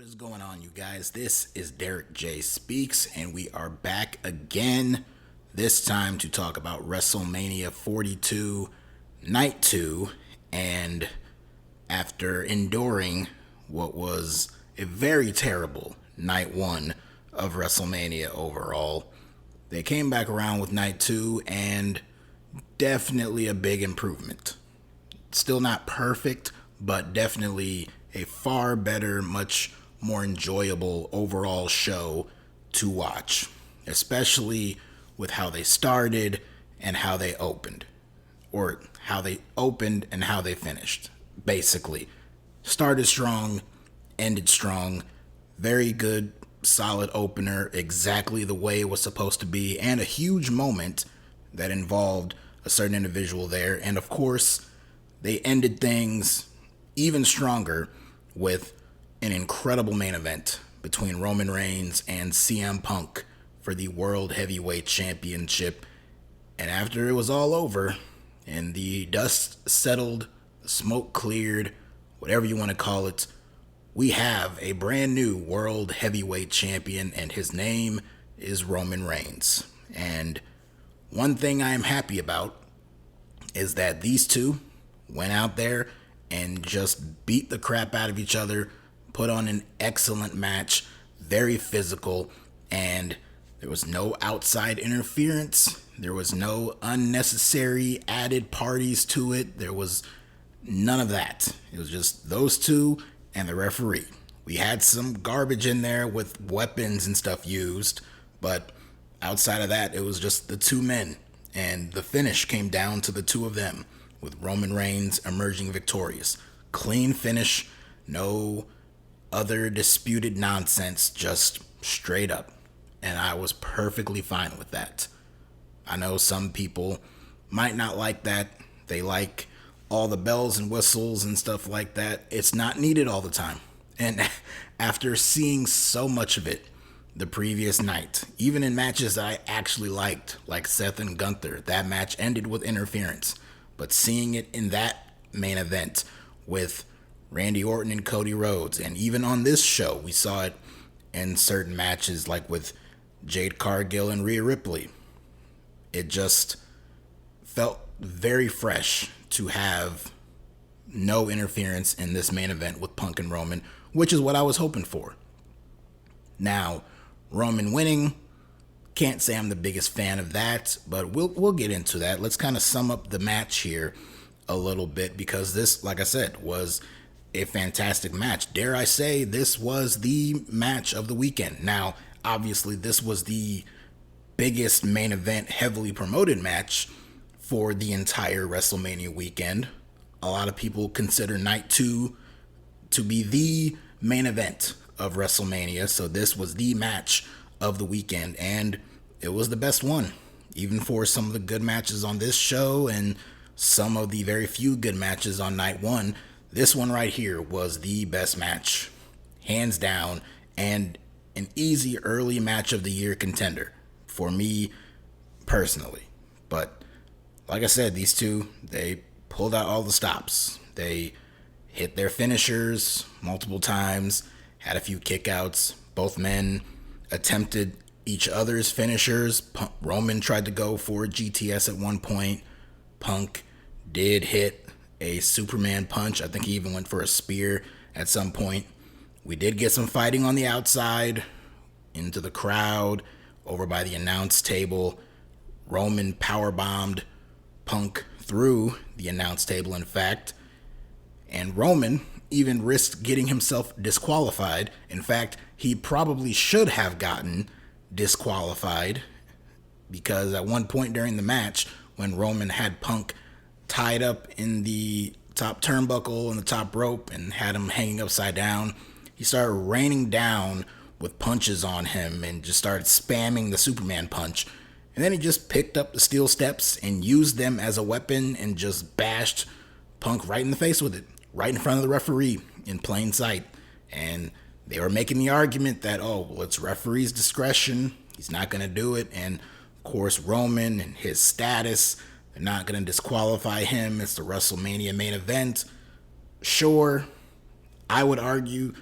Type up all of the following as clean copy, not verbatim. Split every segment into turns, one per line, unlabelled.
What is going on, you guys? This is DerekJ Speaks, and we are back again, this time to talk about WrestleMania 42, Night 2, and after enduring what was a very terrible Night 1 of WrestleMania overall, they came back around with Night 2, and definitely a big improvement. Still not perfect, but definitely a far better, much more enjoyable overall show to watch, especially with how they started and how they opened, or how they opened and how they finished. Basically, started strong, ended strong, very good, solid opener, exactly the way it was supposed to be, and a huge moment that involved a certain individual there. And of course, they ended things even stronger with an incredible main event between Roman Reigns and CM Punk for the World Heavyweight Championship. And after it was all over and the dust settled, the smoke cleared, whatever you want to call it, we have a brand new World Heavyweight Champion, and his name is Roman Reigns. And one thing I am happy about is that these two went out there and just beat the crap out of each other, put on an excellent match, very physical, and there was no outside interference. There was no unnecessary added parties to it. There was none of that. It was just those two and the referee. We had some garbage in there with weapons and stuff used, but outside of that, it was just the two men, and the finish came down to the two of them, with Roman Reigns emerging victorious. Clean finish, no other disputed nonsense, just straight up. And I was perfectly fine with that. I know some people might not like that. They like all the bells and whistles and stuff like that. It's not needed all the time. And after seeing so much of it the previous night, even in matches that I actually liked, like Seth and Gunther, that match ended with interference. But seeing it in that main event with Randy Orton and Cody Rhodes, and even on this show, we saw it in certain matches like with Jade Cargill and Rhea Ripley. It just felt very fresh to have no interference in this main event with Punk and Roman, which is what I was hoping for. Now, Roman winning, can't say I'm the biggest fan of that, but we'll get into that. Let's kind of sum up the match here a little bit, because this, like I said, was a fantastic match. Dare I say, this was the match of the weekend. Now, obviously, this was the biggest main event, heavily promoted match for the entire WrestleMania weekend. A lot of people consider Night 2 to be the main event of WrestleMania, so this was the match of the weekend, and it was the best one, even for some of the good matches on this show and some of the very few good matches on Night 1. This one right here was the best match, hands down, and an easy early match of the year contender for me personally. But like I said, these two, they pulled out all the stops. They hit their finishers multiple times, had a few kickouts. Both men attempted each other's finishers. Roman tried to go for GTS at one point. Punk did hit a Superman punch. I think he even went for a spear at some point. We did get some fighting on the outside, into the crowd, over by the announce table. Roman powerbombed Punk through the announce table, in fact. And Roman even risked getting himself disqualified. In fact, he probably should have gotten disqualified, because at one point during the match, when Roman had Punk tied up in the top turnbuckle and the top rope and had him hanging upside down, he started raining down with punches on him and just started spamming the Superman punch. And then he just picked up the steel steps and used them as a weapon and just bashed Punk right in the face with it, right in front of the referee in plain sight. And they were making the argument that, oh, well, it's referee's discretion. He's not going to do it. And of course, Roman and his status, they're not going to disqualify him. It's the WrestleMania main event. Sure, I would argue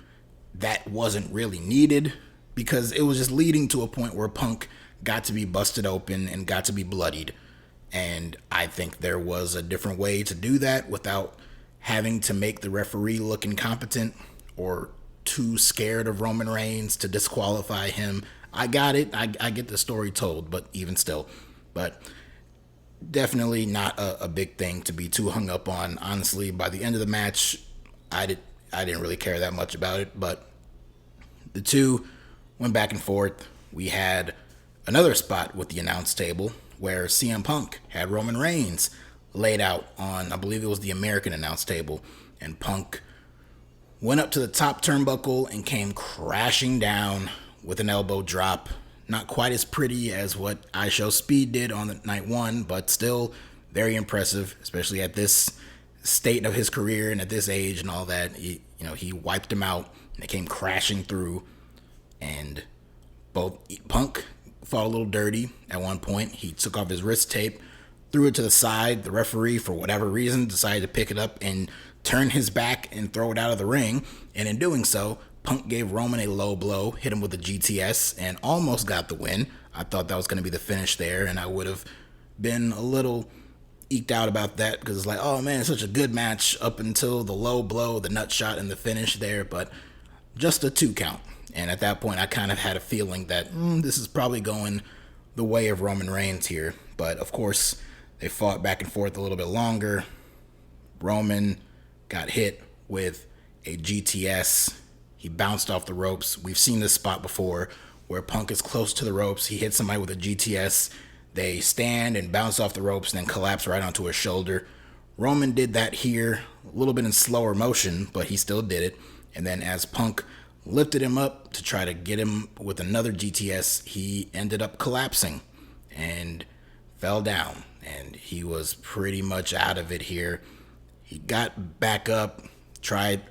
that wasn't really needed because it was just leading to a point where Punk got to be busted open and got to be bloodied. And I think there was a different way to do that without having to make the referee look incompetent or too scared of Roman Reigns to disqualify him. I got it. I get the story told, but even still. But definitely not a big thing to be too hung up on. Honestly, by the end of the match, I didn't really care that much about it, but the two went back and forth. We had another spot with the announce table where CM Punk had Roman Reigns laid out on, I believe it was the American announce table, and Punk went up to the top turnbuckle and came crashing down with an elbow drop. Not quite as pretty as what I Show Speed did on the night one, but still very impressive, especially at this state of his career and at this age and all that. He wiped him out and it came crashing through. And both Punk fought a little dirty at one point. He took off his wrist tape, threw it to the side. The referee, for whatever reason, decided to pick it up and turn his back and throw it out of the ring. And in doing so, Punk gave Roman a low blow, hit him with a GTS, and almost got the win. I thought that was going to be the finish there, and I would have been a little eked out about that because it's like, oh man, it's such a good match up until the low blow, the nut shot, and the finish there, but just a 2 count. And at that point, I kind of had a feeling that this is probably going the way of Roman Reigns here. But of course, they fought back and forth a little bit longer. Roman got hit with a GTS. He bounced off the ropes. We've seen this spot before where Punk is close to the ropes. He hits somebody with a GTS. They stand and bounce off the ropes and then collapse right onto his shoulder. Roman did that here, a little bit in slower motion, but he still did it. And then as Punk lifted him up to try to get him with another GTS, he ended up collapsing and fell down. And he was pretty much out of it here. He got back up, tried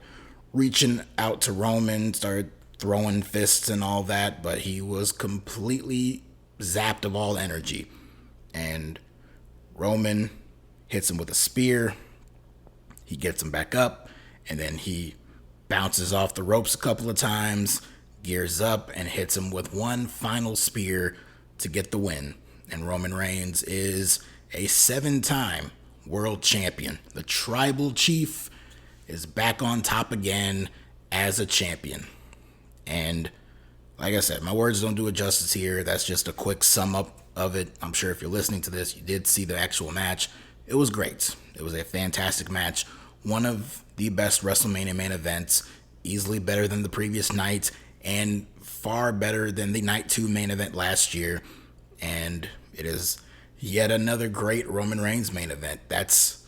reaching out to Roman, started throwing fists and all that, but he was completely zapped of all energy. And Roman hits him with a spear. He gets him back up, and then he bounces off the ropes a couple of times, gears up, and hits him with one final spear to get the win. And Roman Reigns is a 7-time world champion. The tribal chief is back on top again as a champion. And like I said, my words don't do it justice here. That's just a quick sum up of it. I'm sure if you're listening to this, you did see the actual match. It was great. It was a fantastic match. One of the best WrestleMania main events, easily better than the previous night, and far better than the Night 2 main event last year. And it is yet another great Roman Reigns main event. That's,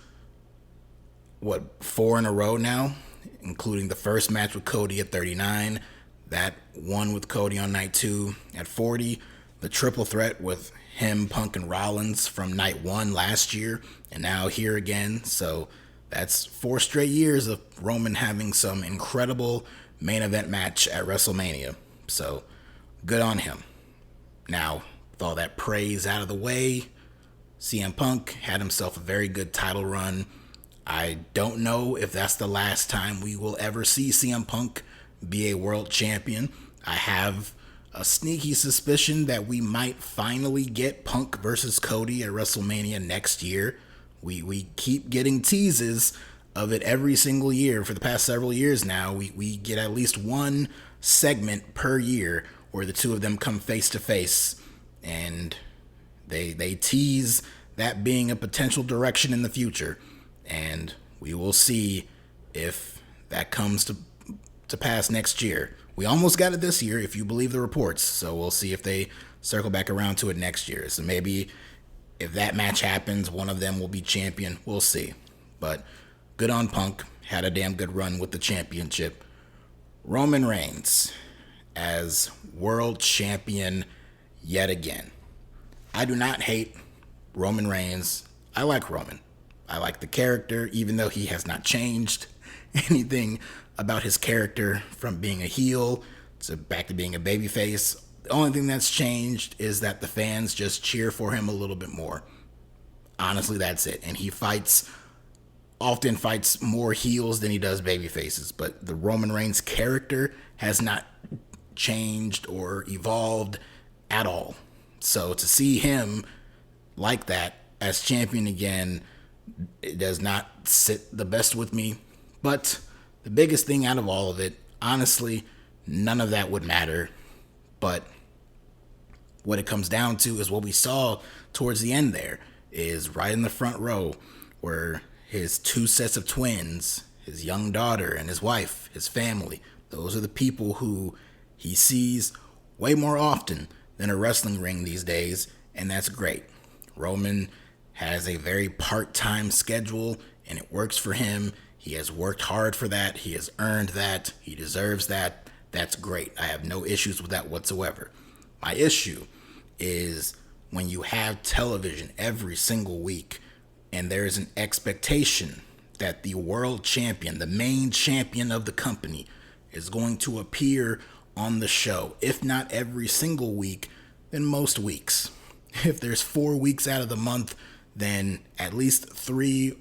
4 in a row now, including the first match with Cody at 39, that one with Cody on Night 2 at 40, the triple threat with him, Punk, and Rollins from Night 1 last year, and now here again. So that's 4 straight years of Roman having some incredible main event match at WrestleMania. So good on him. Now, with all that praise out of the way, CM Punk had himself a very good title run. I don't know if that's the last time we will ever see CM Punk be a world champion. I have a sneaky suspicion that we might finally get Punk versus Cody at WrestleMania next year. We keep getting teases of it every single year for the past several years now. We get at least one segment per year where the two of them come face to face, and they tease that being a potential direction in the future. And we will see if that comes to pass next year. We almost got it this year, if you believe the reports. So we'll see if they circle back around to it next year. So maybe if that match happens, one of them will be champion. We'll see. But good on Punk. Had a damn good run with the championship. Roman Reigns as world champion yet again. I do not hate Roman Reigns. I like Roman. I like the character, even though he has not changed anything about his character from being a heel to back to being a babyface. The only thing that's changed is that the fans just cheer for him a little bit more. Honestly, that's it. And he fights often fights more heels than he does baby faces, but the Roman Reigns character has not changed or evolved at all. So to see him like that as champion again, it does not sit the best with me. But the biggest thing out of all of it, honestly, none of that would matter. But what it comes down to is what we saw towards the end there, is right in the front row where his two sets of twins, his young daughter and his wife, his family, those are the people who he sees way more often than a wrestling ring these days, and that's great. Roman has a very part-time schedule, and it works for him. He has worked hard for that. He has earned that. He deserves that. That's great. I have no issues with that whatsoever. My issue is when you have television every single week and there is an expectation that the world champion, the main champion of the company, is going to appear on the show, if not every single week, then most weeks. If there's 4 weeks out of the month, then at least 3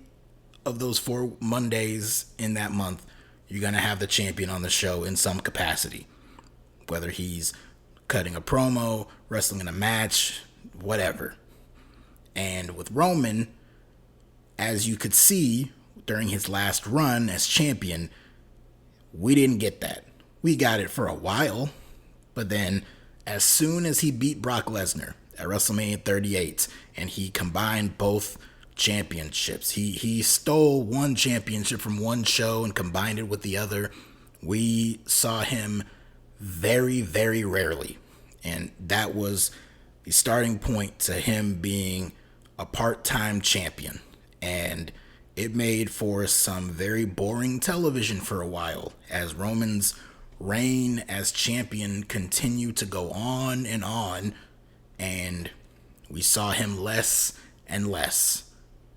of those 4 Mondays in that month, you're going to have the champion on the show in some capacity. Whether he's cutting a promo, wrestling in a match, whatever. And with Roman, as you could see during his last run as champion, we didn't get that. We got it for a while, but then as soon as he beat Brock Lesnar at WrestleMania 38 and he combined both championships, he stole one championship from one show and combined it with the other, we saw him very, very rarely. And that was the starting point to him being a part-time champion. And it made for some very boring television for a while as Roman's reign as champion continued to go on, and we saw him less and less,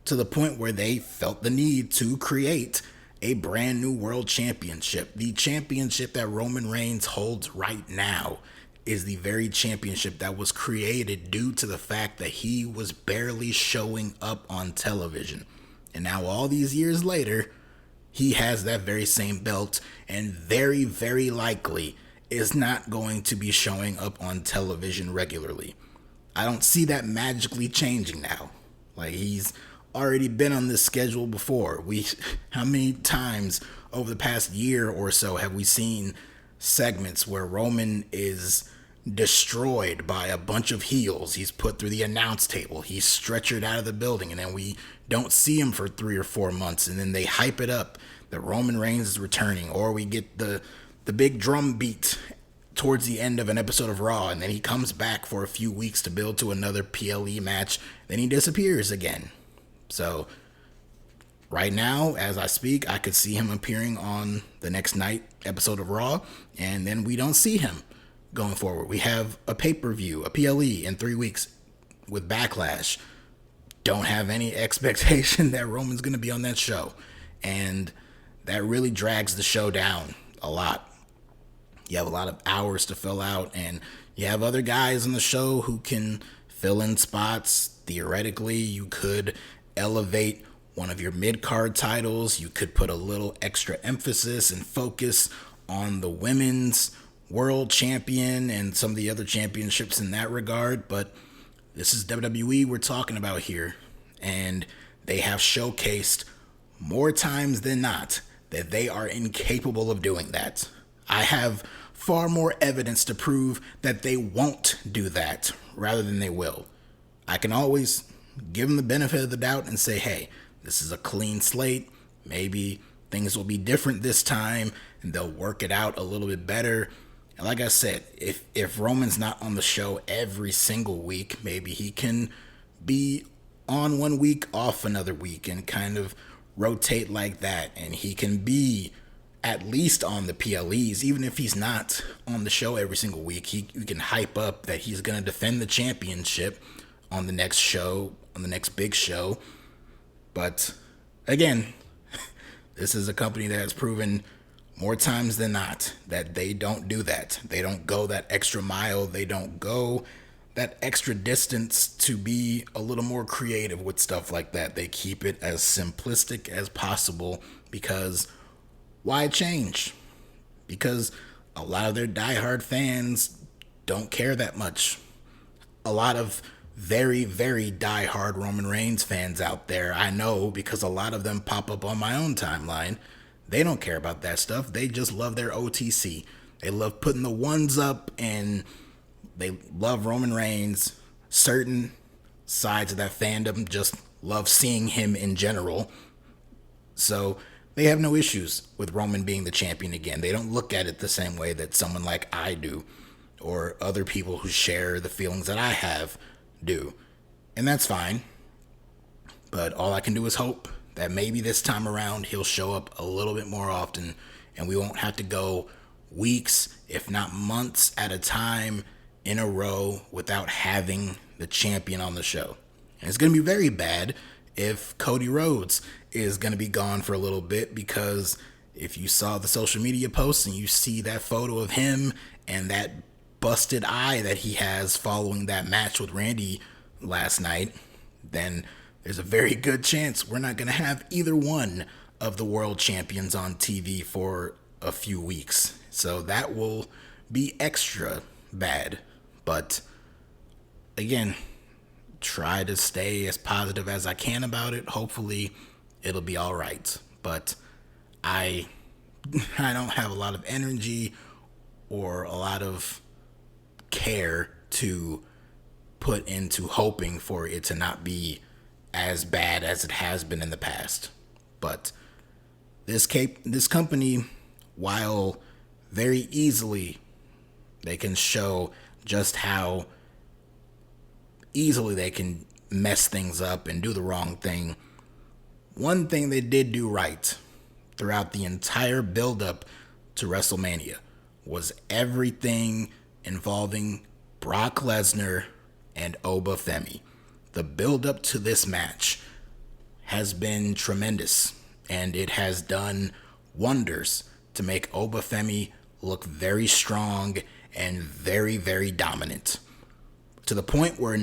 to the point where they felt the need to create a brand new world championship. The championship that Roman Reigns holds right now is the very championship that was created due to the fact that he was barely showing up on television. And now all these years later, he has that very same belt and very, very likely is not going to be showing up on television regularly. I don't see that magically changing now. Like, he's already been on this schedule before. How many times over the past year or so have we seen segments where Roman is destroyed by a bunch of heels? He's put through the announce table, he's stretchered out of the building, and then we don't see him for 3 or 4 months, and then they hype it up that Roman Reigns is returning, or we get the big drum beat towards the end of an episode of Raw, and then he comes back for a few weeks to build to another PLE match, then he disappears again. So right now, as I speak, I could see him appearing on the next night episode of Raw, and then we don't see him going forward. We have a pay-per-view, a PLE in 3 weeks with Backlash. Don't have any expectation that Roman's going to be on that show, and that really drags the show down a lot. You have a lot of hours to fill out, and you have other guys on the show who can fill in spots. Theoretically, you could elevate one of your mid-card titles. You could put a little extra emphasis and focus on the women's world champion and some of the other championships in that regard, but this is WWE we're talking about here, and they have showcased more times than not that they are incapable of doing that. I have far more evidence to prove that they won't do that rather than they will. I can always give them the benefit of the doubt and say, hey, this is a clean slate. Maybe things will be different this time and they'll work it out a little bit better. And like I said, if Roman's not on the show every single week, maybe he can be on 1 week, off another week, and kind of rotate like that. And he can be at least on the PLEs, even if he's not on the show every single week. You can hype up that he's going to defend the championship on the next show, on the next big show. But again, this is a company that has proven more times than not that they don't do that. They don't go that extra mile. They don't go that extra distance to be a little more creative with stuff like that. They keep it as simplistic as possible because why change? Because a lot of their diehard fans don't care that much. A lot of very, very diehard Roman Reigns fans out there, I know because a lot of them pop up on my own timeline. They don't care about that stuff. They just love their OTC. They love putting the ones up and they love Roman Reigns. Certain sides of that fandom just love seeing him in general. So they have no issues with Roman being the champion again. They don't look at it the same way that someone like I do or other people who share the feelings that I have do. And that's fine. But all I can do is hope that maybe this time around he'll show up a little bit more often and we won't have to go weeks, if not months at a time in a row without having the champion on the show. And it's going to be very bad if Cody Rhodes is going to be gone for a little bit, because if you saw the social media posts and you see that photo of him and that busted eye that he has following that match with Randy last night, then there's a very good chance we're not going to have either one of the world champions on TV for a few weeks. So that will be extra bad. But again, try to stay as positive as I can about it. Hopefully it'll be all right. But I don't have a lot of energy or a lot of care to put into hoping for it to not be as bad as it has been in the past. But this company, while very easily they can show just how easily they can mess things up and do the wrong thing, one thing they did do right throughout the entire build-up to WrestleMania was everything involving Brock Lesnar and Oba Femi. The build-up to this match has been tremendous, and it has done wonders to make Oba Femi look very strong and very, very dominant. To the point where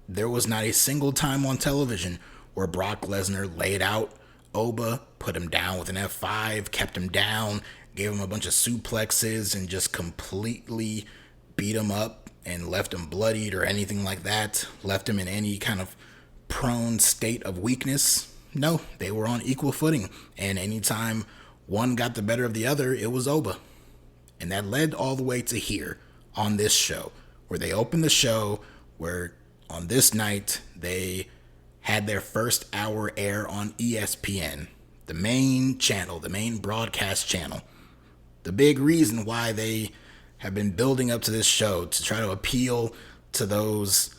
there was not a single time on television where Brock Lesnar laid out Oba, put him down with an F5, kept him down, gave him a bunch of suplexes, and just completely beat him up and left him bloodied or anything like that, left him in any kind of prone state of weakness. No, they were on equal footing, and anytime one got the better of the other, it was Oba. And that led all the way to here on this show, where they opened the show, where on this night they had their first hour air on ESPN, the main channel, the main broadcast channel. The big reason why they have been building up to this show to try to appeal to those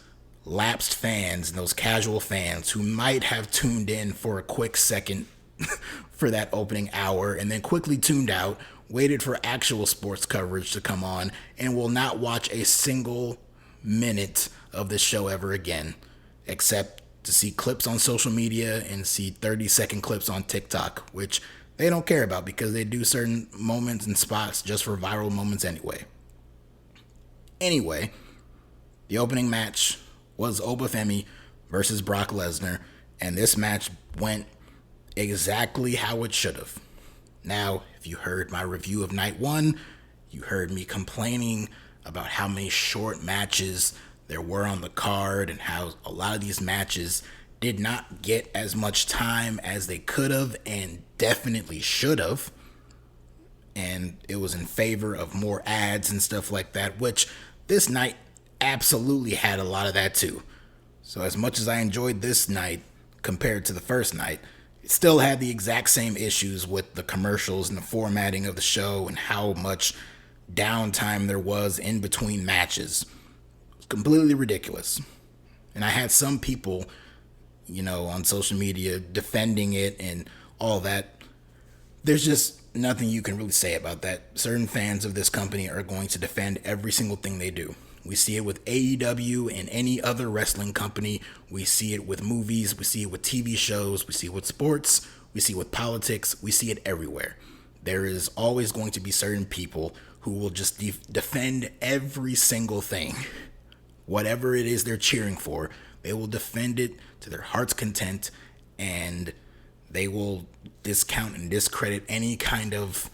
lapsed fans and those casual fans who might have tuned in for a quick second for that opening hour and then quickly tuned out, waited for actual sports coverage to come on, and will not watch a single minute of this show ever again, except to see clips on social media and see 30-second clips on TikTok, which they don't care about because they do certain moments and spots just for viral moments anyway. Anyway, the opening match was Oba Femi versus Brock Lesnar, and this match went exactly how it should have. Now, if you heard my review of night one, you heard me complaining about how many short matches there were on the card and how a lot of these matches did not get as much time as they could have and definitely should have. And it was in favor of more ads and stuff like that, which this night absolutely had a lot of that too. So as much as I enjoyed this night compared to the first night, it still had the exact same issues with the commercials and the formatting of the show and how much downtime there was in between matches. It was completely ridiculous. And I had some people, on social media defending it and all that. There's just nothing you can really say about that. Certain fans of this company are going to defend every single thing they do. We see it with AEW and any other wrestling company. We see it with movies. We see it with TV shows. We see it with sports. We see it with politics. We see it everywhere. There is always going to be certain people who will just defend every single thing. whatever it is they're cheering for, they will defend it to their heart's content, and they will discount and discredit any kind of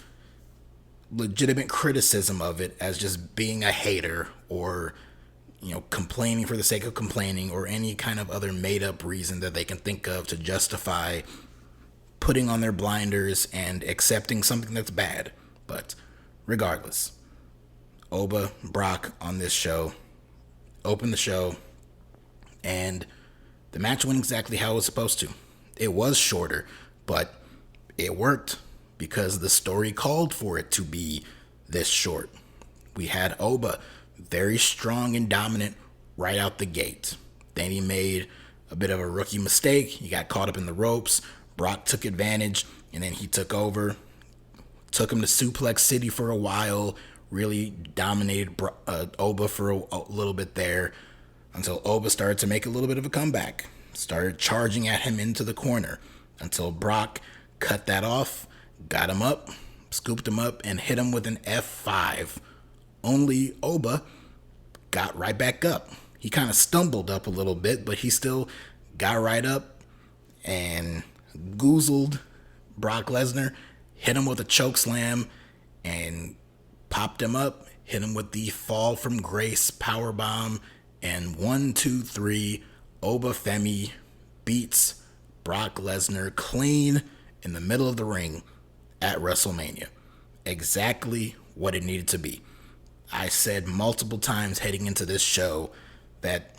legitimate criticism of it as just being a hater or, complaining for the sake of complaining, or any kind of other made up reason that they can think of to justify putting on their blinders and accepting something that's bad. But regardless, Oba, Brock on this show opened the show, and the match went exactly how it was supposed to. It was shorter, but it worked because the story called for it to be this short. We had Oba very strong and dominant right out the gate. Then he made a bit of a rookie mistake. He got caught up in the ropes. Brock took advantage, and then he took over, took him to Suplex City for a while, really dominated Oba for a little bit there, until Oba started to make a little bit of a comeback, started charging at him into the corner, until Brock cut that off, got him up, scooped him up, and hit him with an F5. Only Oba got right back up. He kind of stumbled up a little bit, but he still got right up and goozled Brock Lesnar, hit him with a choke slam, and popped him up, hit him with the fall from grace powerbomb, and 1, 2, 3, Oba Femi beats Brock Lesnar clean in the middle of the ring at WrestleMania. Exactly what it needed to be. I said multiple times heading into this show that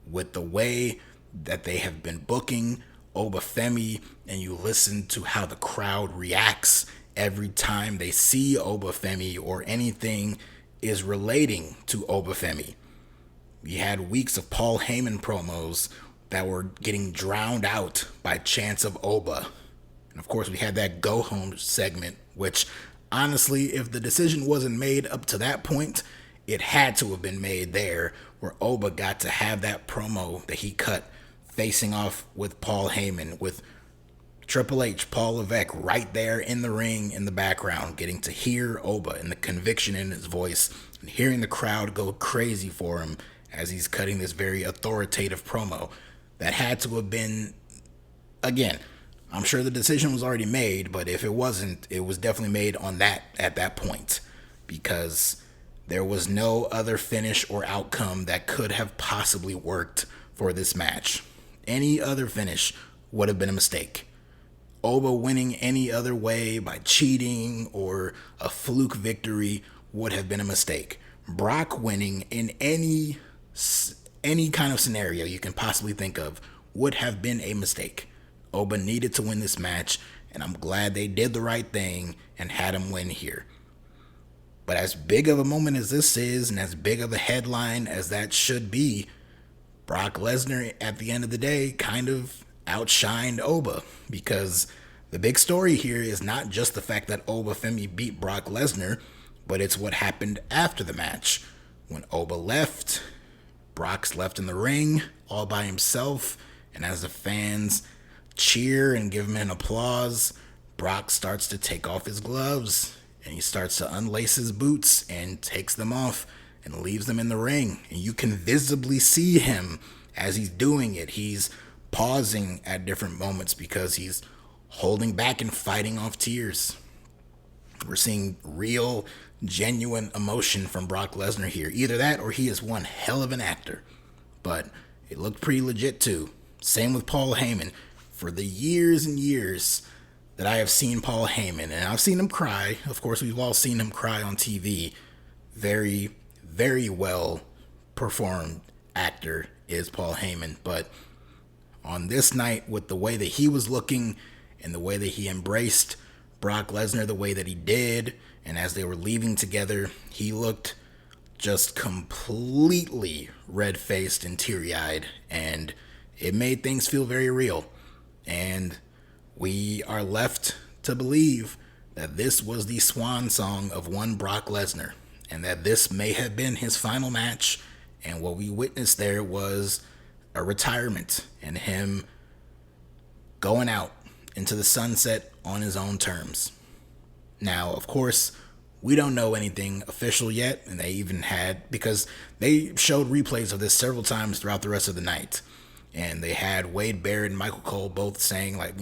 with the way that they have been booking Oba Femi, and you listen to how the crowd reacts every time they see Oba Femi or anything is relating to Oba Femi. We had weeks of Paul Heyman promos that were getting drowned out by chants of Oba. And of course, we had that go home segment, which honestly, if the decision wasn't made up to that point, it had to have been made there, where Oba got to have that promo that he cut facing off with Paul Heyman, with Triple H, Paul Levesque right there in the ring in the background, getting to hear Oba and the conviction in his voice, and hearing the crowd go crazy for him as he's cutting this very authoritative promo. That had to have been, again, I'm sure the decision was already made, but if it wasn't, it was definitely made on that at that point, because there was no other finish or outcome that could have possibly worked for this match. Any other finish would have been a mistake. Oba winning any other way by cheating or a fluke victory would have been a mistake. Brock winning in any kind of scenario you can possibly think of would have been a mistake. Oba needed to win this match, and I'm glad they did the right thing and had him win here. But as big of a moment as this is, and as big of a headline as that should be, Brock Lesnar, at the end of the day, kind of outshined Oba, because the big story here is not just the fact that Oba Femi beat Brock Lesnar, but it's what happened after the match. When Oba left, Brock's left in the ring all by himself, and as the fans cheer and give him an applause, Brock starts to take off his gloves, and he starts to unlace his boots and takes them off and leaves them in the ring. And you can visibly see him as he's doing it. He's pausing at different moments because he's holding back and fighting off tears. We're seeing real, genuine emotion from Brock Lesnar here. Either that or he is one hell of an actor. But it looked pretty legit too. Same with Paul Heyman. For the years and years that I have seen Paul Heyman, and I've seen him cry. Of course, we've all seen him cry on TV. Very, very well performed actor is Paul Heyman. But on this night, with the way that he was looking and the way that he embraced Brock Lesnar the way that he did, and as they were leaving together, he looked just completely red-faced and teary-eyed, and it made things feel very real. And we are left to believe that this was the swan song of one Brock Lesnar, and that this may have been his final match, and what we witnessed there was a retirement and him going out into the sunset on his own terms. Now, of course, We don't know anything official yet, and they even had, because they showed replays of this several times throughout the rest of the night, and they had Wade Barrett and Michael Cole both saying, like,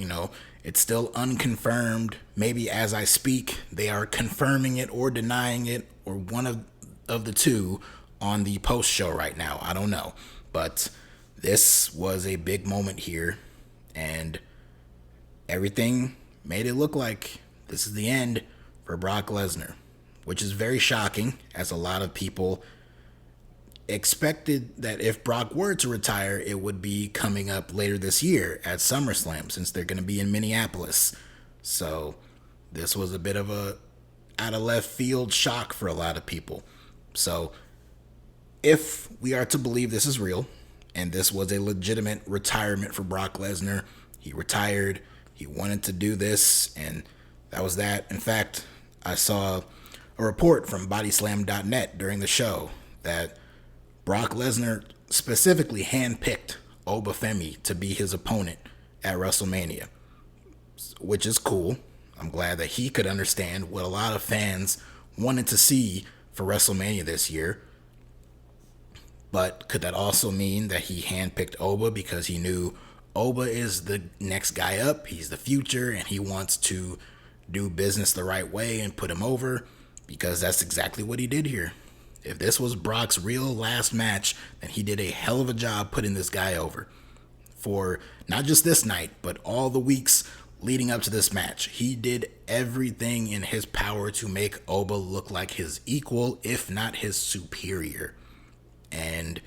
it's still unconfirmed. Maybe as I speak, they are confirming it or denying it, or one of the two on the post show right now. I don't know. But this was a big moment here, and everything made it look like this is the end for Brock Lesnar, which is very shocking, as a lot of people expected that if Brock were to retire, it would be coming up later this year at SummerSlam, since they're going to be in Minneapolis. So this was a bit of a out of left field shock for a lot of people. So if we are to believe this is real, and this was a legitimate retirement for Brock Lesnar, he retired, he wanted to do this, and that was that. In fact, I saw a report from bodyslam.net during the show that Brock Lesnar specifically handpicked Oba Femi to be his opponent at WrestleMania, which is cool. I'm glad that he could understand what a lot of fans wanted to see for WrestleMania this year. But could that also mean that he handpicked Oba because he knew Oba is the next guy up, he's the future, and he wants to do business the right way and put him over? Because that's exactly what he did here. If this was Brock's real last match, then he did a hell of a job putting this guy over. For not just this night, but all the weeks leading up to this match. He did everything in his power to make Oba look like his equal, if not his superior. And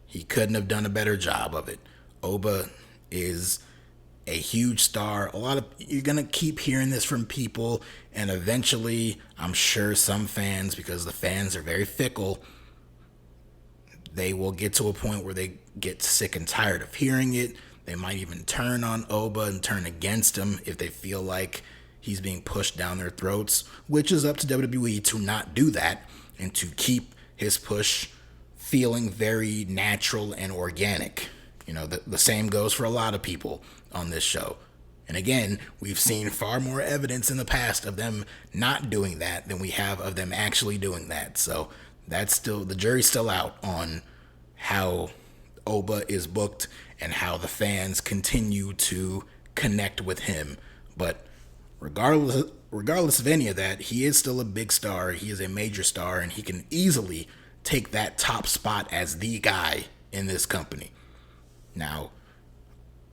he couldn't have done a better job of it. Oba is a huge star. You're going to keep hearing this from people, and eventually, I'm sure some fans, because the fans are very fickle, they will get to a point where they get sick and tired of hearing it. They might even turn on Oba and turn against him if they feel like he's being pushed down their throats, which is up to WWE to not do that and to keep his push feeling very natural and organic. The same goes for a lot of people on this show. And again, we've seen far more evidence in the past of them not doing that than we have of them actually doing that. So the jury's still out on how Oba is booked and how the fans continue to connect with him. But regardless of any of that, he is still a big star. He is a major star, and he can easily take that top spot as the guy in this company. Now,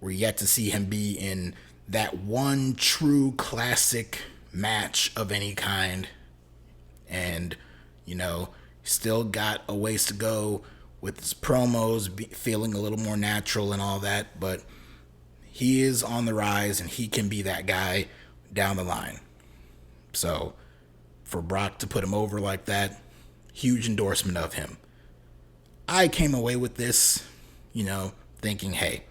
we're yet to see him be in that one true classic match of any kind. And, still got a ways to go with his promos, feeling a little more natural and all that. But he is on the rise, and he can be that guy down the line. So, for Brock to put him over like that, huge endorsement of him. I came away with this, thinking, hey,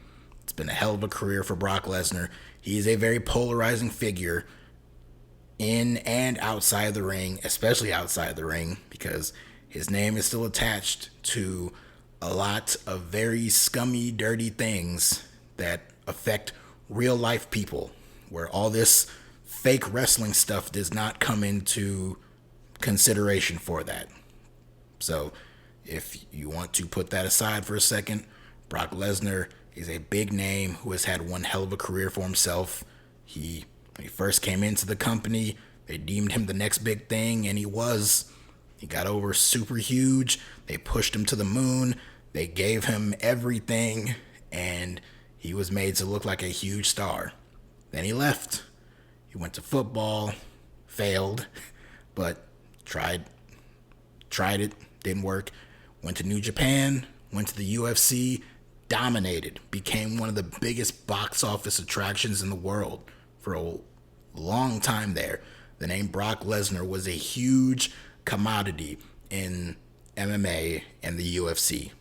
it's been a hell of a career for Brock Lesnar. He is a very polarizing figure in and outside the ring, especially outside the ring, because his name is still attached to a lot of very scummy, dirty things that affect real life people, where all this fake wrestling stuff does not come into consideration for that. So if you want to put that aside for a second, Brock Lesnar is a big name who has had one hell of a career for himself. When he first came into the company, they deemed him the next big thing, and he was. He got over super huge. They pushed him to the moon. They gave him everything, and he was made to look like a huge star. Then he left. He went to football, failed, but tried it, didn't work. Went to New Japan, went to the UFC, dominated, became one of the biggest box office attractions in the world for a long time there. The name Brock Lesnar was a huge commodity in MMA and the UFC,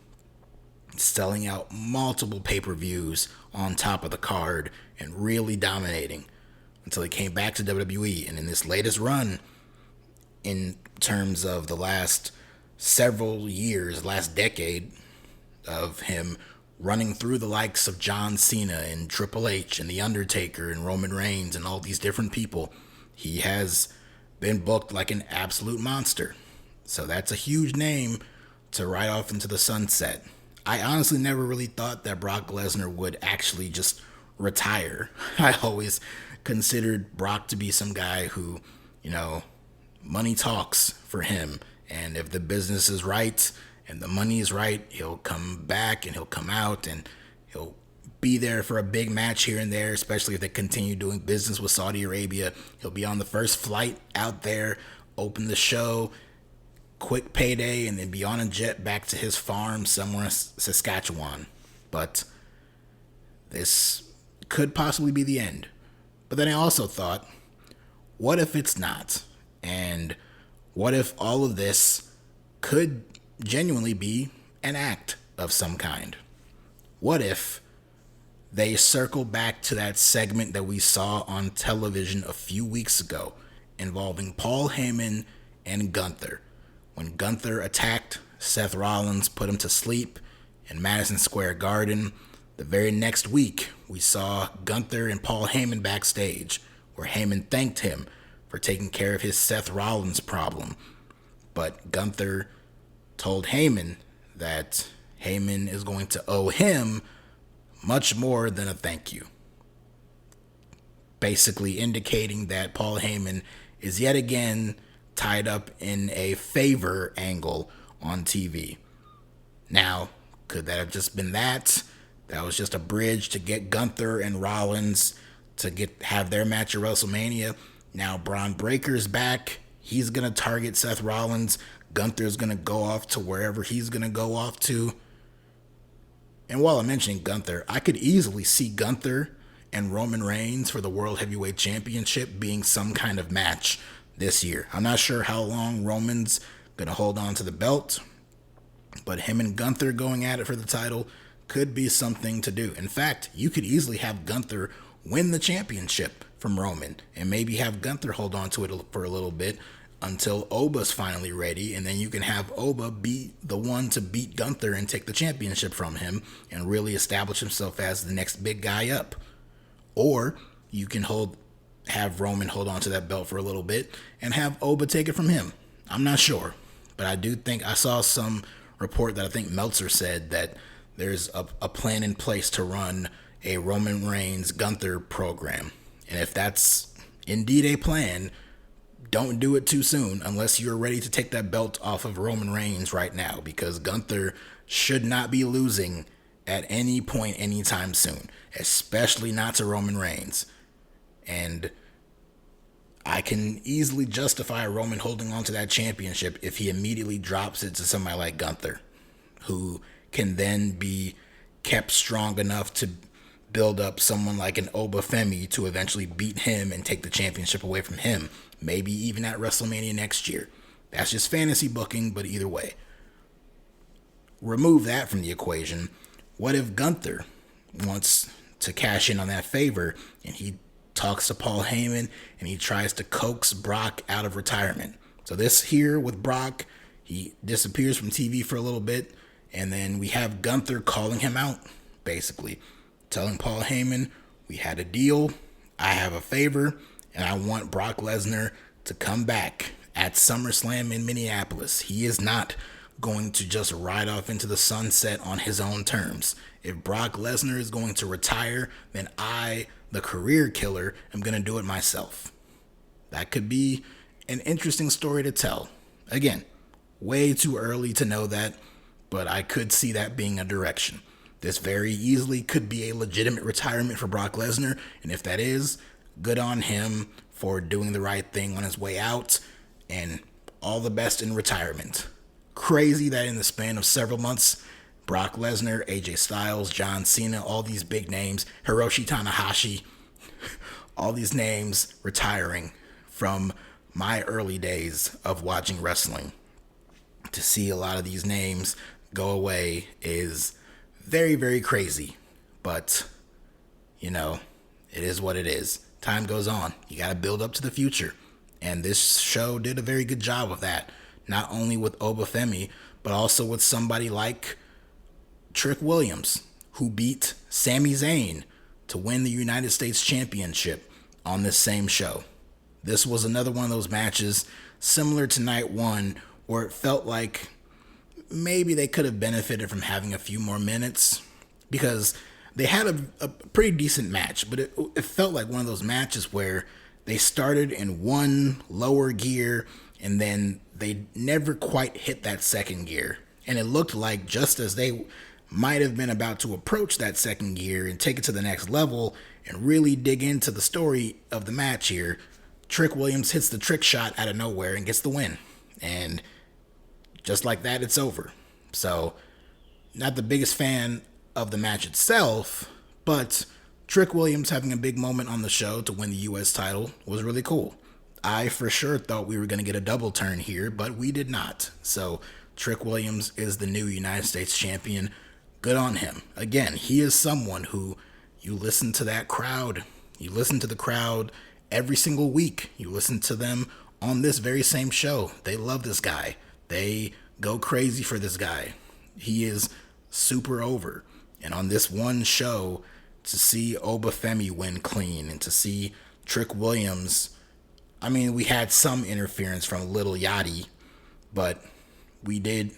selling out multiple pay-per-views on top of the card and really dominating until he came back to WWE. And in this latest run, in terms of the last several years, last decade of him running through the likes of John Cena and Triple H and The Undertaker and Roman Reigns and all these different people, he has been booked like an absolute monster. So that's a huge name to ride off into the sunset. I honestly never really thought that Brock Lesnar would actually just retire. I always considered Brock to be some guy who, money talks for him. And if the business is right and the money is right, he'll come back and he'll come out and he'll be there for a big match here and there, especially if they continue doing business with Saudi Arabia. He'll be on the first flight out there, open the show, quick payday, and then be on a jet back to his farm somewhere in Saskatchewan. But this could possibly be the end. But then I also thought, what if it's not? And what if all of this could genuinely be an act of some kind? What if they circle back to that segment that we saw on television a few weeks ago involving Paul Heyman and Gunther? When Gunther attacked Seth Rollins, put him to sleep in Madison Square Garden, the very next week we saw Gunther and Paul Heyman backstage, where Heyman thanked him for taking care of his Seth Rollins problem. But Gunther told Heyman that Heyman is going to owe him much more than a thank you. Basically indicating that Paul Heyman is yet again tied up in a favor angle on TV. Now, could that have just been that? That was just a bridge to get Gunther and Rollins to have their match at WrestleMania. Now Braun Breaker's back. He's going to target Seth Rollins. Gunther's going to go off to wherever he's going to go off to. And while I'm mentioning Gunther, I could easily see Gunther and Roman Reigns for the World Heavyweight Championship being some kind of match this year. I'm not sure how long Roman's going to hold on to the belt, but him and Gunther going at it for the title could be something to do. In fact, you could easily have Gunther win the championship from Roman and maybe have Gunther hold on to it for a little bit until Oba's finally ready, and then you can have Oba be the one to beat Gunther and take the championship from him and really establish himself as the next big guy up. Or you can have Roman hold on to that belt for a little bit and have Oba take it from him. I'm not sure, but I do think I saw some report that I think Meltzer said that there's a plan in place to run a Roman Reigns Gunther program. And if that's indeed a plan, don't do it too soon unless you're ready to take that belt off of Roman Reigns right now, because Gunther should not be losing at any point anytime soon, especially not to Roman Reigns. And I can easily justify Roman holding on to that championship if he immediately drops it to somebody like Gunther, who can then be kept strong enough to build up someone like an Oba Femi to eventually beat him and take the championship away from him, maybe even at WrestleMania next year. That's just fantasy booking, but either way. Remove that from the equation. What if Gunther wants to cash in on that favor and he talks to Paul Heyman and he tries to coax Brock out of retirement? So this here with Brock, he disappears from TV for a little bit, and then we have Gunther calling him out, basically telling Paul Heyman, we had a deal, I have a favor, and I want Brock Lesnar to come back at SummerSlam in Minneapolis. He is not going to just ride off into the sunset on his own terms. If Brock Lesnar is going to retire, then I, the career killer, am going to do it myself. That could be an interesting story to tell. Again, way too early to know that, but I could see that being a direction. This very easily could be a legitimate retirement for Brock Lesnar, and if that is, good on him for doing the right thing on his way out, and all the best in retirement. Crazy that in the span of several months, Brock Lesnar, AJ Styles, John Cena, all these big names, Hiroshi Tanahashi, all these names retiring from my early days of watching wrestling. To see a lot of these names go away is very, very crazy. But, it is what it is. Time goes on. You got to build up to the future. And this show did a very good job of that. Not only with Oba Femi, but also with somebody like Trick Williams, who beat Sami Zayn to win the United States Championship on this same show. This was another one of those matches similar to night one where it felt like maybe they could have benefited from having a few more minutes because they had a pretty decent match, but it felt like one of those matches where they started in one lower gear and then they never quite hit that second gear. And it looked like just as they might have been about to approach that second gear and take it to the next level and really dig into the story of the match here, Trick Williams hits the trick shot out of nowhere and gets the win. And just like that, it's over. So, not the biggest fan of the match itself, but Trick Williams having a big moment on the show to win the U.S. title was really cool. I for sure thought we were going to get a double turn here, but we did not. So, Trick Williams is the new United States champion. Good on him. Again, he is someone who you listen to that crowd. You listen to the crowd every single week. You listen to them on this very same show. They love this guy. They go crazy for this guy. He is super over. And on this one show, to see Oba Femi win clean and to see Trick Williams, I mean, we had some interference from Little Yachty, but we did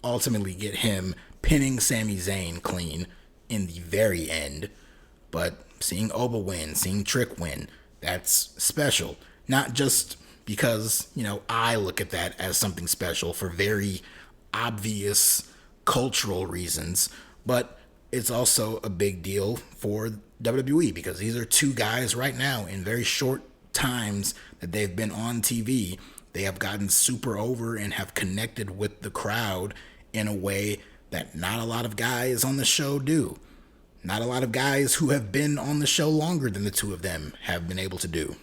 ultimately get him pinning Sami Zayn clean in the very end. But seeing Oba win, seeing Trick win, that's special. Not just because, I look at that as something special for very obvious cultural reasons, but it's also a big deal for WWE because these are two guys right now in very short times that they've been on TV. They have gotten super over and have connected with the crowd in a way that not a lot of guys on the show do. Not a lot of guys who have been on the show longer than the two of them have been able to do.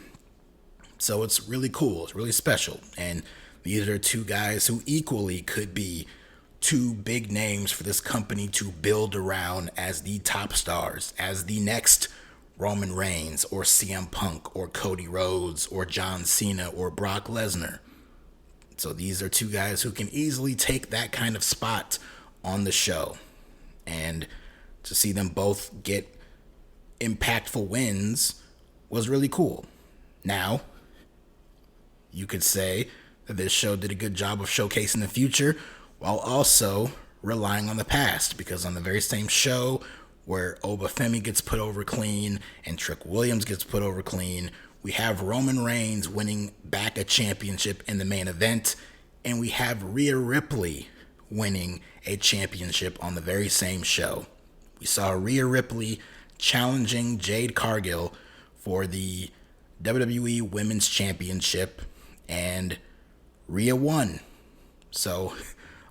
So it's really cool. It's really special. And these are two guys who equally could be two big names for this company to build around as the top stars, as the next Roman Reigns or CM Punk or Cody Rhodes or John Cena or Brock Lesnar. So these are two guys who can easily take that kind of spot on the show. And to see them both get impactful wins was really cool. Now, you could say that this show did a good job of showcasing the future while also relying on the past, because on the very same show where Oba Femi gets put over clean and Trick Williams gets put over clean, we have Roman Reigns winning back a championship in the main event, and we have Rhea Ripley winning a championship on the very same show. We saw Rhea Ripley challenging Jade Cargill for the WWE Women's Championship, and Rhea won. So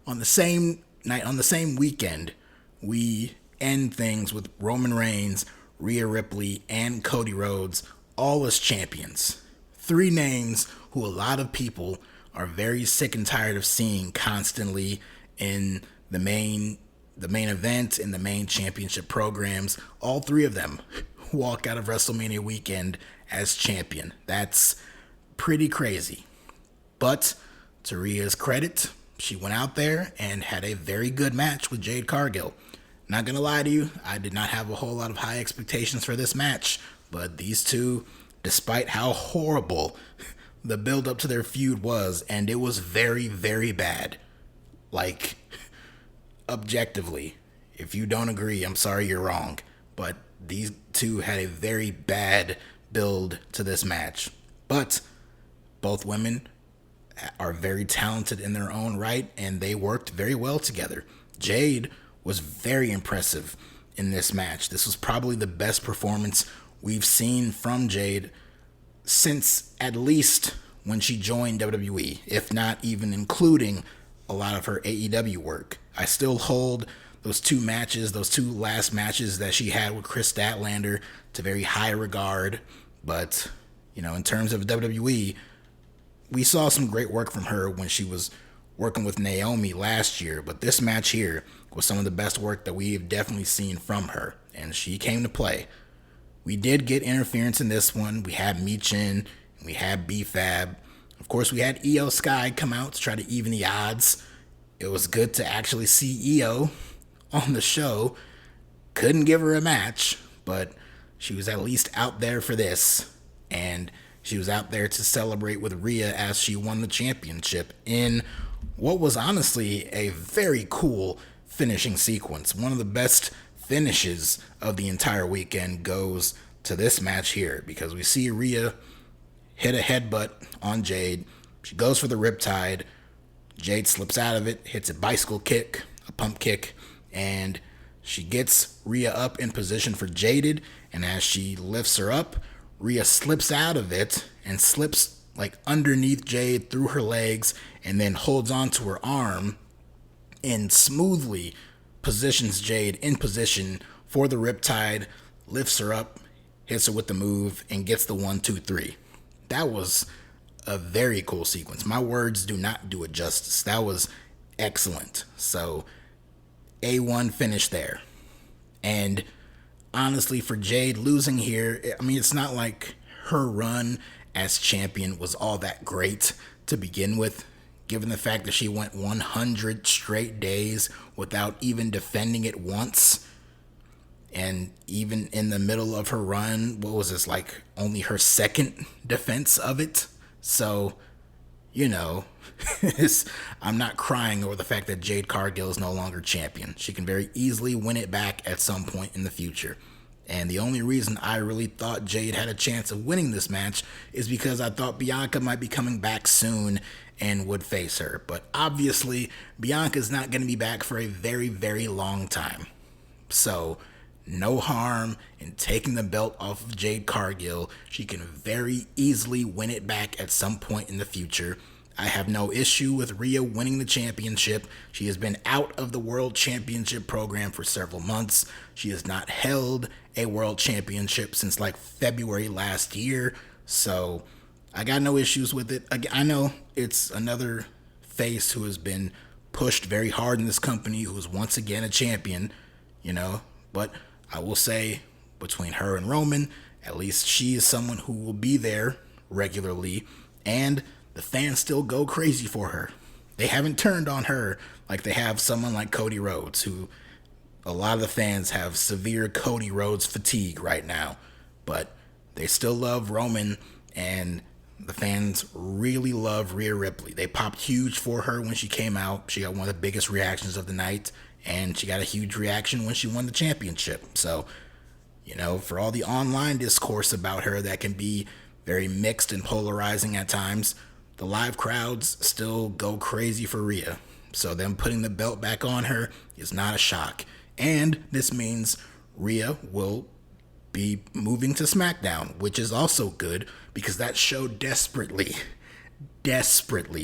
on the same night, on the same weekend, we end things with Roman Reigns, Rhea Ripley, and Cody Rhodes all as champions. Three names who a lot of people are very sick and tired of seeing constantly in the main event, in the main championship programs. All three of them walk out of WrestleMania weekend as champion. That's pretty crazy. But to Rhea's credit, she went out there and had a very good match with Jade Cargill. Not gonna lie to you, I did not have a whole lot of high expectations for this match, but these two, despite how horrible the build up to their feud was, and it was very, very bad. Like, objectively, if you don't agree, I'm sorry, you're wrong. But these two had a very bad build to this match. But both women are very talented in their own right, and they worked very well together. Jade was very impressive in this match. This was probably the best performance we've seen from Jade since at least when she joined WWE, if not even including a lot of her AEW work. I still hold those two last matches that she had with Chris Statlander to very high regard. But, in terms of WWE, we saw some great work from her when she was working with Naomi last year. But this match here was some of the best work that we've definitely seen from her. And she came to play. We did get interference in this one. We had Michin, we had B-Fab. Of course, we had Io Sky come out to try to even the odds. It was good to actually see Io on the show. Couldn't give her a match, but she was at least out there for this. And She was out there to celebrate with Rhea as she won the championship in what was honestly a very cool finishing sequence. One of the best finishes of the entire weekend goes to this match here, because we see Rhea hit a headbutt on Jade. She goes for the riptide. Jade slips out of it, hits a bicycle kick, a pump kick, and she gets Rhea up in position for Jaded. And as she lifts her up, Rhea slips out of it and slips like underneath Jade through her legs, and then holds on to her arm and smoothly positions Jade in position for the riptide, lifts her up, hits her with the move, and gets the 1-2-3. That was a very cool sequence. My words do not do it justice. That was excellent. So, A1 finish there. And honestly, for Jade losing here, I mean, it's not like her run as champion was all that great to begin with, given the fact that she went 100 straight days without even defending it once. And even in the middle of her run, what was this, like only her second defense of it? So, you know, I'm not crying over the fact that Jade Cargill is no longer champion. She can very easily win it back at some point in the future. And the only reason I really thought Jade had a chance of winning this match is because I thought Bianca might be coming back soon and would face her. But obviously, Bianca's not going to be back for a very, very long time. So, no harm in taking the belt off of Jade Cargill. She can very easily win it back at some point in the future. I have no issue with Rhea winning the championship. She has been out of the World Championship program for several months. She has not held a World Championship since like February last year. So I got no issues with it. I know it's another face who has been pushed very hard in this company, who is once again a champion, you know. But I will say, between her and Roman, at least she is someone who will be there regularly, and the fans still go crazy for her. They haven't turned on her like they have someone like Cody Rhodes, who a lot of the fans have severe Cody Rhodes fatigue right now. But they still love Roman, and the fans really love Rhea Ripley. They popped huge for her when she came out. She got one of the biggest reactions of the night, and she got a huge reaction when she won the championship. So, you know, for all the online discourse about her that can be very mixed and polarizing at times, the live crowds still go crazy for Rhea. So them putting the belt back on her is not a shock. And this means Rhea will be moving to SmackDown, which is also good, because that show desperately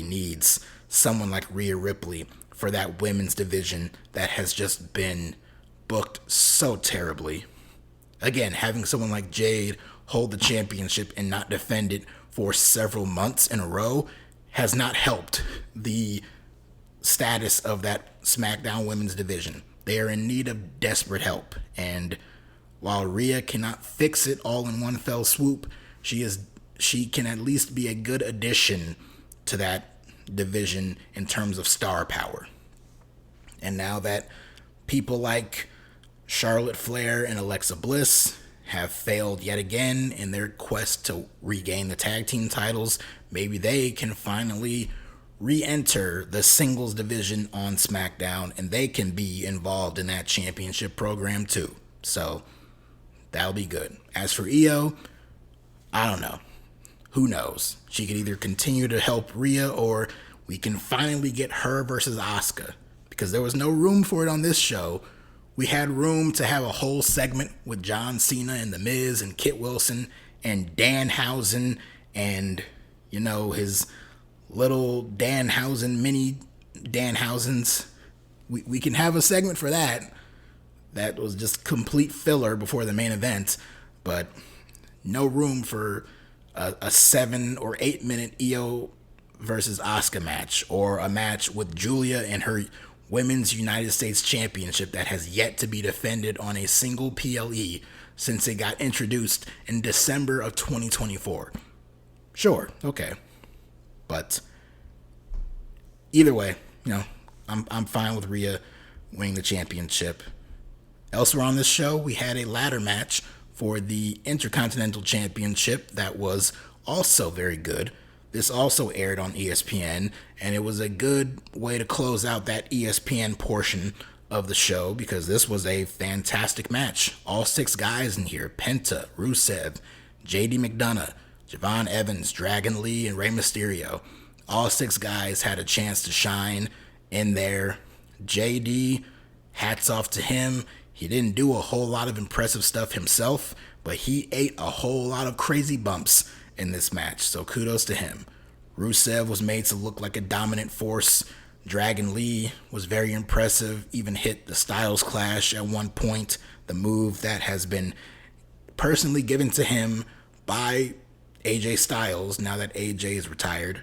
needs someone like Rhea Ripley for that women's division that has just been booked so terribly. Again, having someone like Jade hold the championship and not defend it for several months in a row has not helped the status of that SmackDown women's division. They are in need of desperate help. And while Rhea cannot fix it all in one fell swoop, she can at least be a good addition to that division in terms of star power. And now that people like Charlotte Flair and Alexa Bliss have failed yet again in their quest to regain the tag team titles, maybe they can finally re-enter the singles division on SmackDown, and they can be involved in that championship program too. So that'll be good. As for Io, I don't know. Who knows? She could either continue to help Rhea, or we can finally get her versus Asuka, because there was no room for it on this show. We had room to have a whole segment with John Cena and The Miz and Kit Wilson and Danhausen and, you know, his little Danhausen, mini Danhausens. We can have a segment for that. That was just complete filler before the main event, but no room for a 7 or 8 minute Io versus Asuka match, or a match with Julia and her Women's United States Championship that has yet to be defended on a single PLE since it got introduced in December of 2024. Sure, okay. But either way, you know, I'm fine with Rhea winning the championship. Elsewhere on this show, we had a ladder match for the Intercontinental Championship that was also very good. This also aired on ESPN, and it was a good way to close out that ESPN portion of the show because this was a fantastic match. All 6 guys in here: Penta, Rusev, JD McDonough, Javon Evans, Dragon Lee, and Rey Mysterio. All 6 guys had a chance to shine in there. JD, hats off to him. He didn't do a whole lot of impressive stuff himself, but he ate a whole lot of crazy bumps in this match, so kudos to him. Rusev was made to look like a dominant force. Dragon Lee was very impressive, even hit the Styles Clash at one point, the move that has been personally given to him by AJ Styles now that AJ is retired.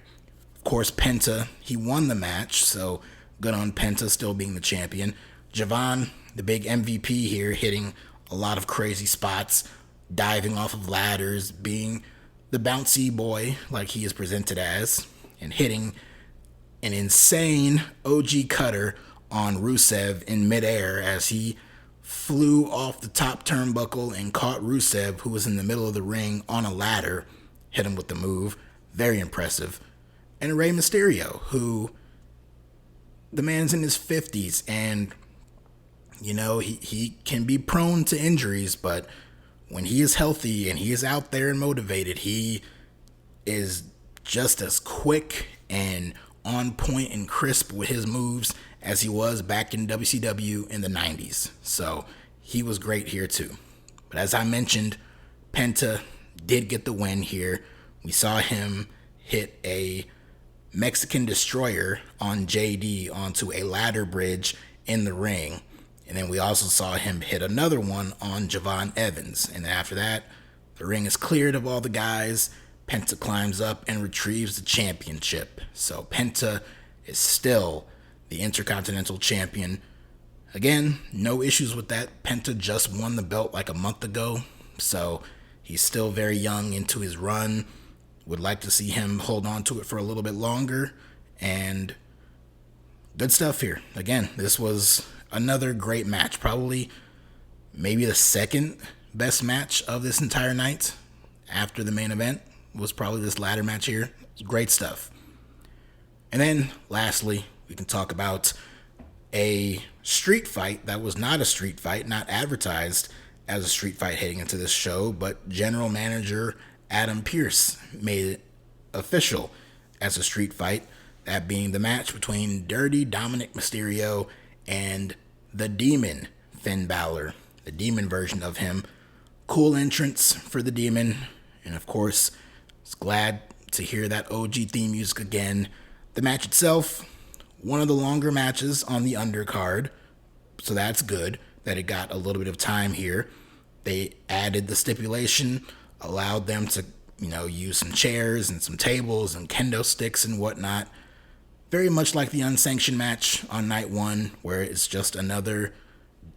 Of course, Penta, he won the match, so good on Penta still being the champion. Javon, the big MVP here, hitting a lot of crazy spots, diving off of ladders, being the bouncy boy like he is presented as, and hitting an insane OG cutter on Rusev in midair as he flew off the top turnbuckle and caught Rusev, who was in the middle of the ring, on a ladder, hit him with the move. Very impressive. And Rey Mysterio, who, the man's in his 50s, and, you know, he can be prone to injuries, but when he is healthy and he is out there and motivated, he is just as quick and on point and crisp with his moves as he was back in WCW in the 90s. So he was great here too. But as I mentioned, Penta did get the win here. We saw him hit a Mexican destroyer on JD onto a ladder bridge in the ring. And then we also saw him hit another one on Javon Evans. And after that, the ring is cleared of all the guys. Penta climbs up and retrieves the championship. So Penta is still the Intercontinental Champion. Again, no issues with that. Penta just won the belt like a month ago. So he's still very young into his run. Would like to see him hold on to it for a little bit longer. And good stuff here. Again, this was another great match. Probably maybe the second best match of this entire night after the main event was probably this ladder match here. It's great stuff. And then lastly, we can talk about a street fight that was not a street fight, not advertised as a street fight heading into this show, but general manager Adam Pearce made it official as a street fight, that being the match between Dirty Dominic Mysterio and the Demon, Finn Balor, the Demon version of him. Cool entrance for the Demon, and of course, I was glad to hear that OG theme music again. The match itself, one of the longer matches on the undercard, so that's good that it got a little bit of time here. They added the stipulation, allowed them to, use some chairs and some tables and kendo sticks and whatnot. Very much like the unsanctioned match on night one, where it's just another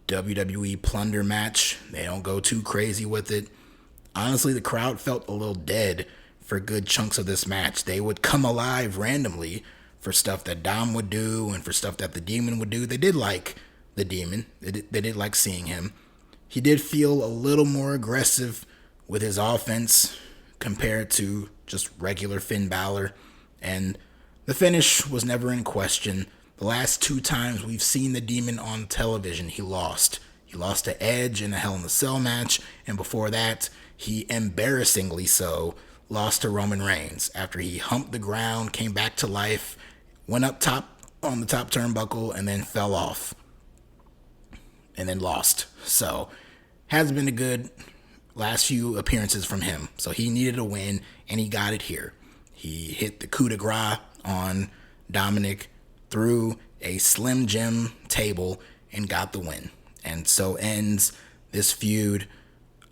WWE plunder match. They don't go too crazy with it. Honestly, the crowd felt a little dead for good chunks of this match. They would come alive randomly for stuff that Dom would do and for stuff that the Demon would do. They did like the Demon. They did like seeing him. He did feel a little more aggressive with his offense compared to just regular Finn Balor. And the finish was never in question. The last 2 times we've seen the Demon on television, he lost. He lost to Edge in a Hell in a Cell match, and before that, he embarrassingly so lost to Roman Reigns after he humped the ground, came back to life, went up top on the top turnbuckle, and then fell off. And then lost. So, has been a good last few appearances from him. So he needed a win, and he got it here. He hit the coup de grace on Dominic through a Slim Jim table and got the win. And so ends this feud.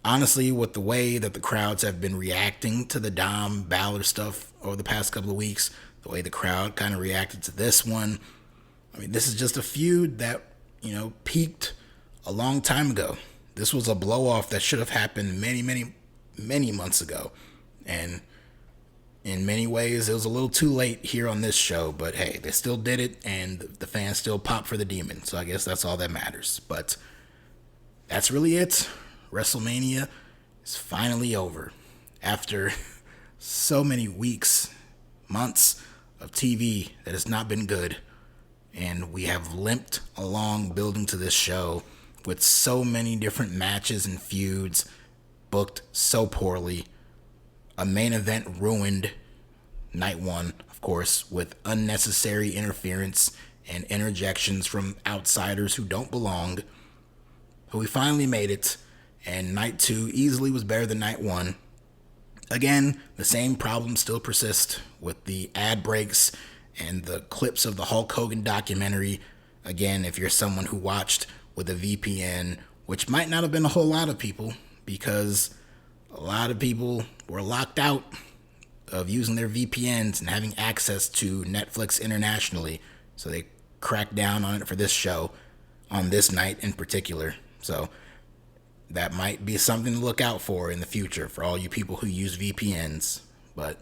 Honestly, with the way that the crowds have been reacting to the Dom Balor stuff over the past couple of weeks, the way the crowd kind of reacted to this one, this is just a feud that, peaked a long time ago. This was a blow-off that should have happened many, many, many months ago. And in many ways, it was a little too late here on this show, but hey, they still did it, and the fans still pop for the Demon, so I guess that's all that matters. But that's really it. WrestleMania is finally over. After so many weeks, months of TV that has not been good. And we have limped along building to this show with so many different matches and feuds booked so poorly. A main event ruined night one, of course, with unnecessary interference and interjections from outsiders who don't belong. But we finally made it, and night two easily was better than night one. Again, the same problems still persist with the ad breaks and the clips of the Hulk Hogan documentary. Again, if you're someone who watched with a VPN, which might not have been a whole lot of people, because a lot of people were locked out of using their VPNs and having access to Netflix internationally. So they cracked down on it for this show, on this night in particular. So that might be something to look out for in the future for all you people who use VPNs. But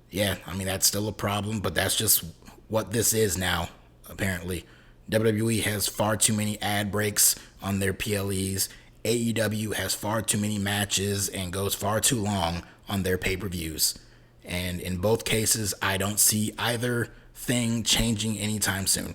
yeah, I mean, that's still a problem, but that's just what this is now, apparently. WWE has far too many ad breaks on their PLEs. AEW has far too many matches and goes far too long on their pay-per-views. And in both cases, I don't see either thing changing anytime soon.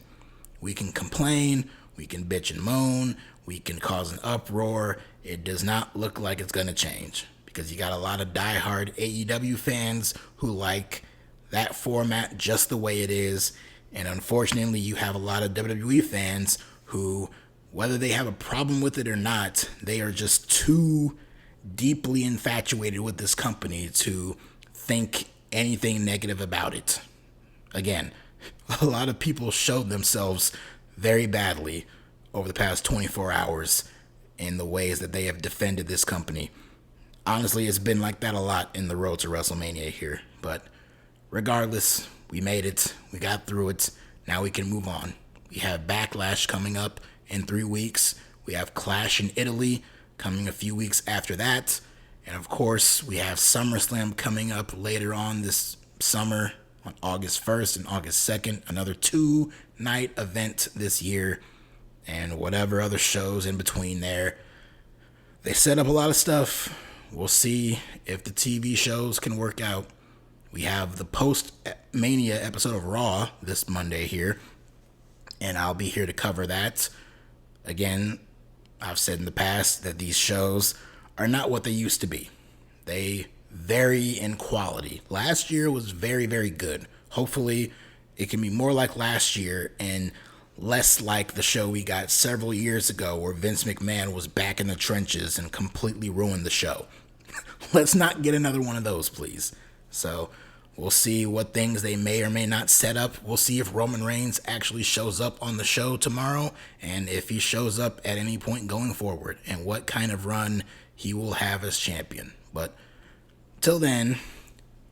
We can complain, we can bitch and moan, we can cause an uproar. It does not look like it's going to change, because you got a lot of diehard AEW fans who like that format just the way it is. And unfortunately, you have a lot of WWE fans who, whether they have a problem with it or not, they are just too deeply infatuated with this company to think anything negative about it. Again, a lot of people showed themselves very badly over the past 24 hours in the ways that they have defended this company. Honestly, it's been like that a lot in the road to WrestleMania here. But regardless, we made it. We got through it. Now we can move on. We have Backlash coming up in 3 weeks. We have Clash in Italy coming a few weeks after that. And of course, we have SummerSlam coming up later on this summer on August 1st and August 2nd. Another 2-night event this year. And whatever other shows in between there. They set up a lot of stuff. We'll see if the TV shows can work out. We have the post-Mania episode of Raw this Monday here, and I'll be here to cover that. Again, I've said in the past that these shows are not what they used to be. They vary in quality. Last year was very, very good. Hopefully, it can be more like last year and less like the show we got several years ago where Vince McMahon was back in the trenches and completely ruined the show. Let's not get another one of those, please. So we'll see what things they may or may not set up. We'll see if Roman Reigns actually shows up on the show tomorrow, and if he shows up at any point going forward, and what kind of run he will have as champion. But till then,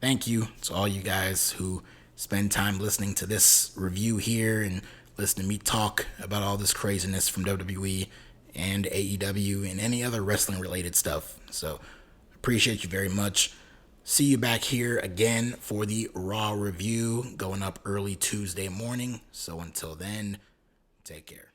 thank you to all you guys who spend time listening to this review here and listen to me talk about all this craziness from WWE and AEW and any other wrestling related stuff. So appreciate you very much. See you back here again for the Raw review going up early Tuesday morning. So until then, take care.